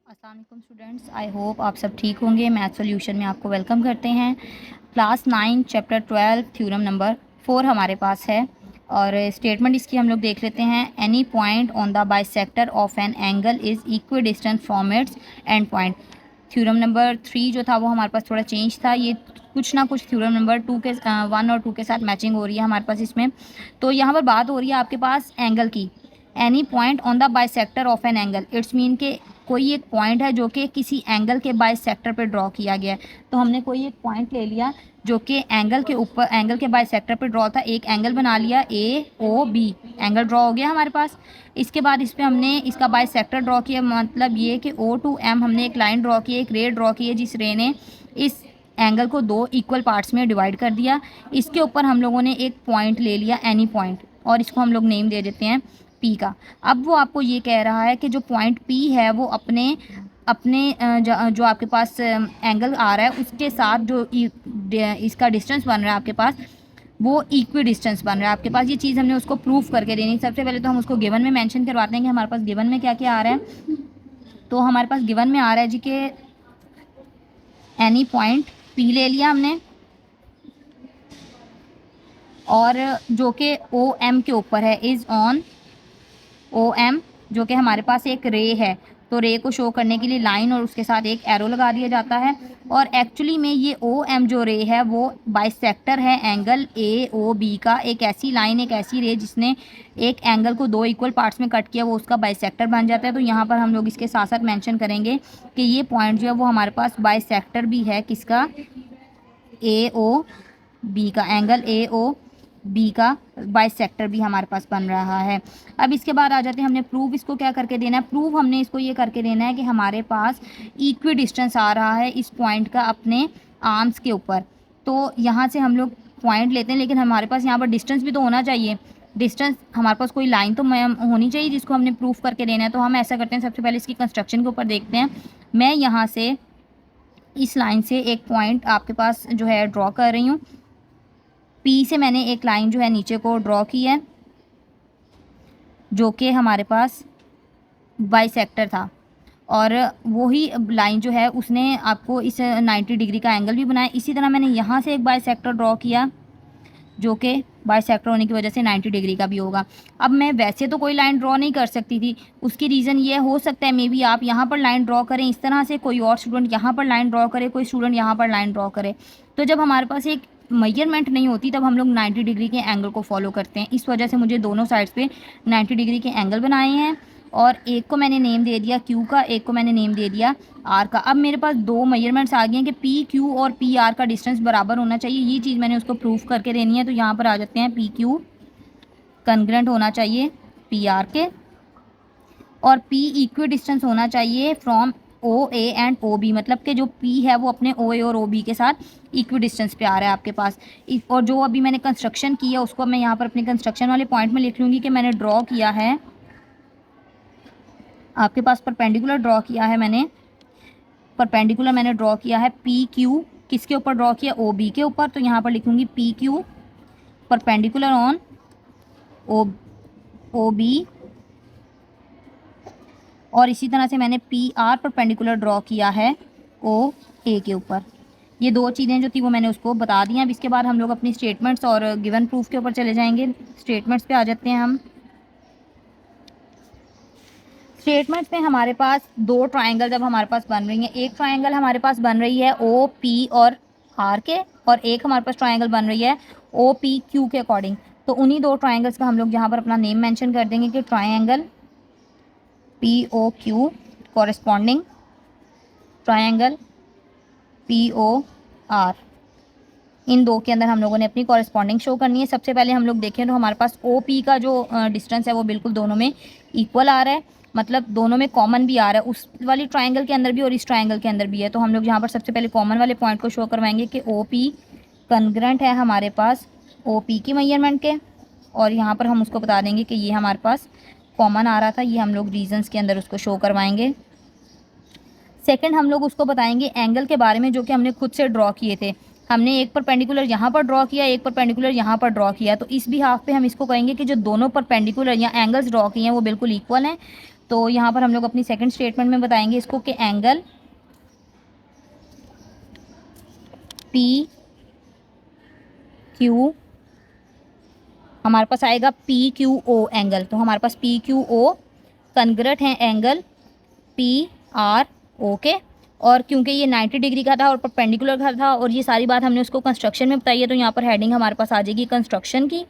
अस्सलाम वालेकुम students, I hope आप सब ठीक होंगे। मैथ सॉल्यूशन में आपको वेलकम करते हैं। क्लास 9 चैप्टर 12 थ्योरम नंबर 4 हमारे पास है और स्टेटमेंट इसकी हम लोग देख लेते हैं। Any point on the bisector of an angle is equi distance from its and point. Theorem number 3 जो था वो हमारे पास थोड़ा चेंज था, ये कुछ ना कुछ थ्योरम नंबर 1 और 2 के साथ मैचिंग हो रही है हमारे पास इसमें। तो यहाँ पर बात हो रही है आपके पास एंगल की। Any point on the bisector of an angle, it's mean के कोई एक पॉइंट है जो कि किसी एंगल के बाइसेक्टर पे ड्रॉ किया गया है। तो हमने कोई एक पॉइंट ले लिया जो कि एंगल के ऊपर, एंगल के बाइसेक्टर पे ड्रॉ था, एक एंगल बना लिया ए ओ बी, एंगल ड्रॉ हो गया हमारे पास। इसके बाद इस पर हमने इसका बाइसेक्टर ड्रॉ किया, मतलब ये कि ओ टू एम हमने एक लाइन ड्रॉ की, एक रे ड्रॉ की है जिस रे ने इस एंगल को दो इक्वल पार्ट्स में डिवाइड कर दिया। इसके ऊपर हम लोगों ने एक पॉइंट ले लिया, एनी पॉइंट, और इसको हम लोग नेम दे देते हैं पी का। अब वो आपको ये कह रहा है कि जो पॉइंट पी है वो अपने अपने जो आपके पास एंगल आ रहा है उसके साथ जो इसका डिस्टेंस बन रहा है आपके पास, वो इक्वी डिस्टेंस बन रहा है आपके पास। ये चीज़ हमने उसको प्रूफ करके देनी। सबसे पहले तो हम उसको गिवन में मेंशन करवाते हैं कि हमारे पास गिवन में क्या क्या आ रहा है। तो हमारे पास गिवन में आ रहा है जी कि एनी पॉइंट पी ले लिया हमने, और जो कि ओ एम के ऊपर है, इज़ ऑन ओ एम, जो कि हमारे पास एक रे है। तो रे को शो करने के लिए लाइन और उसके साथ एक एरो लगा दिया जाता है। और एक्चुअली में ये ओ एम जो रे है वो बाइसेक्टर है एंगल ए ओ बी का। एक ऐसी लाइन, एक ऐसी रे जिसने एक एंगल को दो इक्वल पार्ट्स में कट किया, वो उसका बाइसेक्टर बन जाता है। तो यहाँ पर हम लोग इसके साथ साथ मेंशन करेंगे कि ये पॉइंट जो है वो हमारे पास बाइसेक्टर भी है, किसका, ए ओ बी का, एंगल ए ओ बी का बाइसेक्टर भी हमारे पास बन रहा है। अब इसके बाद आ जाते हैं, हमने प्रूव इसको क्या करके देना है। प्रूव हमने इसको ये करके देना है कि हमारे पास इक्वी डिस्टेंस आ रहा है इस पॉइंट का अपने आर्म्स के ऊपर। तो यहाँ से हम लोग पॉइंट लेते हैं, लेकिन हमारे पास यहाँ पर डिस्टेंस भी तो होना चाहिए। डिस्टेंस हमारे पास कोई लाइन तो होनी चाहिए जिसको हमने प्रूफ करके देना है। तो हम ऐसा करते हैं, सबसे पहले इसकी कंस्ट्रक्शन के ऊपर देखते हैं। मैं यहाँ से इस लाइन से एक पॉइंट आपके पास जो है ड्रॉ कर रही हूँ। पी से मैंने एक लाइन जो है नीचे को ड्रॉ की है जो कि हमारे पास बाइसेक्टर था, और वही लाइन जो है उसने आपको इस 90 डिग्री का एंगल भी बनाया। इसी तरह मैंने यहाँ से एक बाइसेक्टर ड्रॉ किया जो कि बाइसेक्टर होने की वजह से 90 डिग्री का भी होगा। अब मैं वैसे तो कोई लाइन ड्रॉ नहीं कर सकती थी, उसकी रीज़न ये हो सकता है मे बी आप यहाँ पर लाइन ड्रॉ करें इस तरह से, कोई और स्टूडेंट यहाँ पर लाइन ड्रॉ करे, कोई स्टूडेंट यहाँ पर लाइन ड्रॉ करे। तो जब हमारे पास एक मेजरमेंट नहीं होती तब हम लोग 90 डिग्री के एंगल को फॉलो करते हैं। इस वजह से मुझे दोनों साइड्स पे 90 डिग्री के एंगल बनाए हैं, और एक को मैंने नेम दे दिया क्यू का, एक को मैंने नेम दे दिया आर का। अब मेरे पास दो मेजरमेंट्स आ गए हैं कि पी क्यू और पी आर का डिस्टेंस बराबर होना चाहिए। ये चीज़ मैंने उसको प्रूफ करके देनी है। तो यहाँ पर आ जाते हैं, पी क्यू कन्ग्रेंट होना चाहिए पी आर के, और पी इक्वी डिस्टेंस होना चाहिए from O A and O B, मतलब कि जो पी है वो अपने ओ ए और ओ बी के साथ इक्वी डिस्टेंस पे आ रहा है आपके पास। और जो अभी मैंने कंस्ट्रक्शन की है उसको मैं यहाँ पर अपने कंस्ट्रक्शन वाले पॉइंट में लिख लूँगी कि मैंने ड्रॉ किया है आपके पास परपेंडिकुलर ड्रॉ किया है मैंने, परपेंडिकुलर मैंने ड्रॉ किया है पी क्यू, किसके ऊपर ड्रॉ किया, ओ बी के ऊपर। तो यहाँ पर लिखूँगी P Q perpendicular on O O B, और इसी तरह से मैंने पी आर परपेंडिकुलर ड्रॉ किया है ओ ए के ऊपर। ये दो चीज़ें जो थी वो मैंने उसको बता दी। अब इसके बाद हम लोग अपनी स्टेटमेंट्स और गिवन प्रूफ के ऊपर चले जाएंगे। स्टेटमेंट्स पे आ जाते हैं हम। स्टेटमेंट्स में हमारे पास दो ट्राइंगल जब हमारे पास बन रही हैं, एक ट्राइंगल हमारे पास बन रही है ओ पी और आर के, और एक हमारे पास ट्राइंगल बन रही है ओ पी क्यू के अकॉर्डिंग। तो उन्हीं दो ट्राइंगल्स का हम लोग यहाँ पर अपना नेम मेंशन कर देंगे कि triangle P O Q corresponding triangle P O R. इन दो के अंदर हम लोगों ने अपनी कॉरेस्पॉन्डिंग शो करनी है। सबसे पहले हम लोग देखें तो हमारे पास ओ पी का जो डिस्टेंस है वो बिल्कुल दोनों में इक्वल आ रहा है, मतलब दोनों में कॉमन भी आ रहा है, उस वाली ट्राइंगल के अंदर भी और इस ट्राइंगल के अंदर भी है। तो हम लोग यहाँ पर सबसे पहले कॉमन वाले पॉइंट को शो करवाएंगे कि ओ पी कन्ग्रेंट है हमारे पास ओ पी की मेजरमेंट के, और यहाँ पर हम उसको बता देंगे कि ये हमारे पास कॉमन आ रहा था। ये हम लोग रीजन्स के अंदर उसको शो करवाएंगे। सेकंड हम लोग उसको बताएंगे एंगल के बारे में जो कि हमने खुद से ड्रॉ किए थे। हमने एक परपेंडिकुलर यहाँ पर ड्रॉ किया, एक परपेंडिकुलर यहाँ पर ड्रॉ किया। तो इस भी हाफ पे हम इसको कहेंगे कि जो दोनों परपेंडिकुलर या एंगल्स ड्रॉ किए हैं वो बिल्कुल इक्वल हैं। तो यहाँ पर हम लोग अपनी सेकंड स्टेटमेंट में बताएंगे इसको कि एंगल पी क्यू, हमारे पास आएगा पी क्यू ओ एंगल, तो हमारे पास पी क्यू ओ कन्ग्रेंट है एंगल पी आर ओ के। और क्योंकि ये 90 डिग्री का था और परपेंडिकुलर का था और ये सारी बात हमने उसको कंस्ट्रक्शन में बताई है, तो यहाँ पर हेडिंग हमारे पास आ जाएगी कंस्ट्रक्शन की।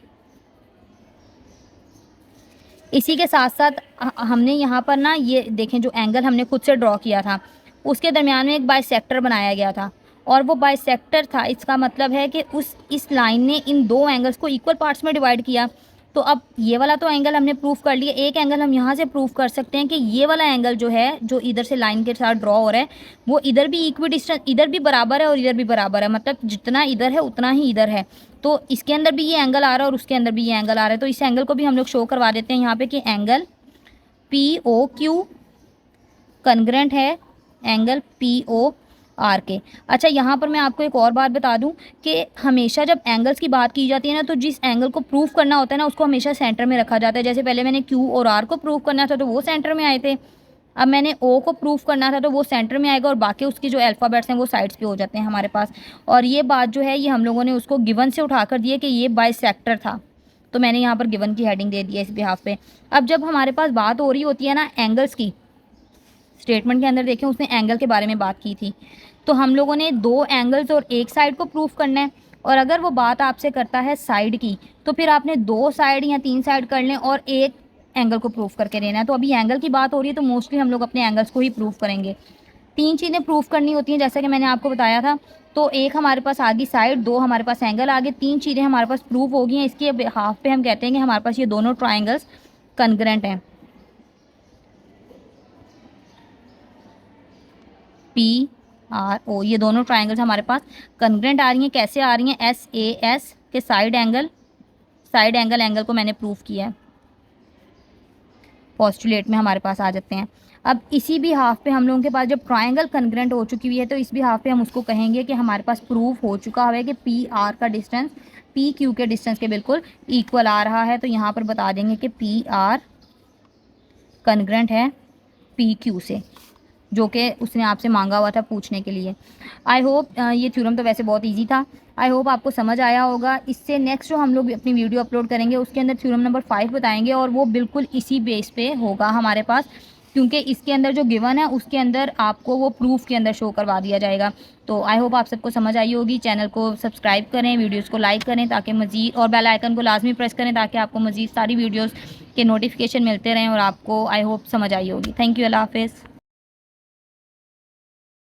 इसी के साथ साथ हमने यहाँ पर ना ये देखें, जो एंगल हमने खुद से ड्रॉ किया था उसके दरमियान में एक बाइसेक्टर बनाया गया था और वो बाइसेक्टर था। इसका मतलब है कि इस लाइन ने इन दो एंगल्स को इक्वल पार्ट्स में डिवाइड किया। तो अब ये वाला तो एंगल हमने प्रूफ कर लिया, एक एंगल हम यहाँ से प्रूफ कर सकते हैं कि ये वाला एंगल जो है, जो इधर से लाइन के साथ ड्रॉ हो रहा है, वो इधर भी इक्वी डिस्टेंस, इधर भी बराबर है और इधर भी बराबर है, मतलब जितना इधर है उतना ही इधर है। तो इसके अंदर भी ये एंगल आ रहा है और उसके अंदर भी ये एंगल आ रहा है। तो इस एंगल को भी हम लोग शो करवा देते हैं यहाँ पे कि एंगल पी ओ क्यू कन्ग्रेंट है एंगल पी ओ आर के। अच्छा, यहाँ पर मैं आपको एक और बात बता दूं कि हमेशा जब एंगल्स की बात की जाती है ना, तो जिस एंगल को प्रूफ करना होता है ना उसको हमेशा सेंटर में रखा जाता है। जैसे पहले मैंने क्यू और आर को प्रूफ करना था तो वो सेंटर में आए थे, अब मैंने ओ को प्रूफ करना था तो वो सेंटर में आएगा और बाकी उसकी जो अल्फ़ाबेट्स हैं वो साइड्स पे हो जाते हैं हमारे पास। और ये बात जो है ये हम लोगों ने उसको गिवन से उठा कर दी है कि ये बाइसेक्टर था, तो मैंने यहाँ पर गिवन की हेडिंग दे दी है इस बिहाफ पे। अब जब हमारे पास बात हो रही होती है ना एंगल्स की, स्टेटमेंट के अंदर देखें उसने एंगल के बारे में बात की थी, तो हम लोगों ने दो एंगल्स और एक साइड को प्रूफ करना है। और अगर वो बात आपसे करता है साइड की, तो फिर आपने दो साइड या तीन साइड कर लें और एक एंगल को प्रूफ करके लेना है। तो अभी एंगल की बात हो रही है तो मोस्टली हम लोग अपने एंगल्स को ही प्रूफ करेंगे। तीन चीज़ें प्रूफ करनी होती हैं जैसा कि मैंने आपको बताया था। तो एक हमारे पास आ गई साइड, दो हमारे पास एंगल आ गए, तीन चीज़ें हमारे पास प्रूफ हो गई हैं। इसके हाफ पे हम कहते हैं कि हमारे पास ये दोनों ट्राइंगल्स कन्ग्रेंट हैं, पी आर ओ, ये दोनों ट्राइंगल्स हमारे पास कन्ग्रेंट आ रही हैं। कैसे आ रही हैं? एस ए एस के साइड एंगल को मैंने प्रूफ किया है, पोस्टुलेट में हमारे पास आ जाते हैं। अब इसी भी हाफ पे हम लोगों के पास जब ट्राइंगल कन्ग्रेंट हो चुकी हुई है तो इस भी हाफ पे हम उसको कहेंगे कि हमारे पास प्रूफ हो चुका है कि पी आर का डिस्टेंस पी क्यू के डिस्टेंस के बिल्कुल इक्वल आ रहा है। तो यहाँ पर बता देंगे कि पी आर कन्ग्रेंट है पी क्यू से, जो कि उसने आपसे मांगा हुआ था पूछने के लिए। आई होप ये थ्योरम तो वैसे बहुत इजी था, आई होप आपको समझ आया होगा। इससे नेक्स्ट जो हम लोग अपनी वीडियो अपलोड करेंगे उसके अंदर थ्योरम नंबर 5 बताएंगे और वो बिल्कुल इसी बेस पे होगा हमारे पास, क्योंकि इसके अंदर जो गिवन है उसके अंदर आपको वो प्रूफ के अंदर शो करवा दिया जाएगा। तो आई होप आप सबको समझ आई होगी। चैनल को सब्सक्राइब करें, वीडियोज़ को लाइक करें ताकि मज़ीद, और बेल आइकन को लाजमी प्रेस करें ताकि आपको मज़ीद सारी वीडियोज़ के नोटिफिकेशन मिलते रहें और आपको आई होप समझ आई होगी। थैंक यू, अल्लाह हाफ़िज़।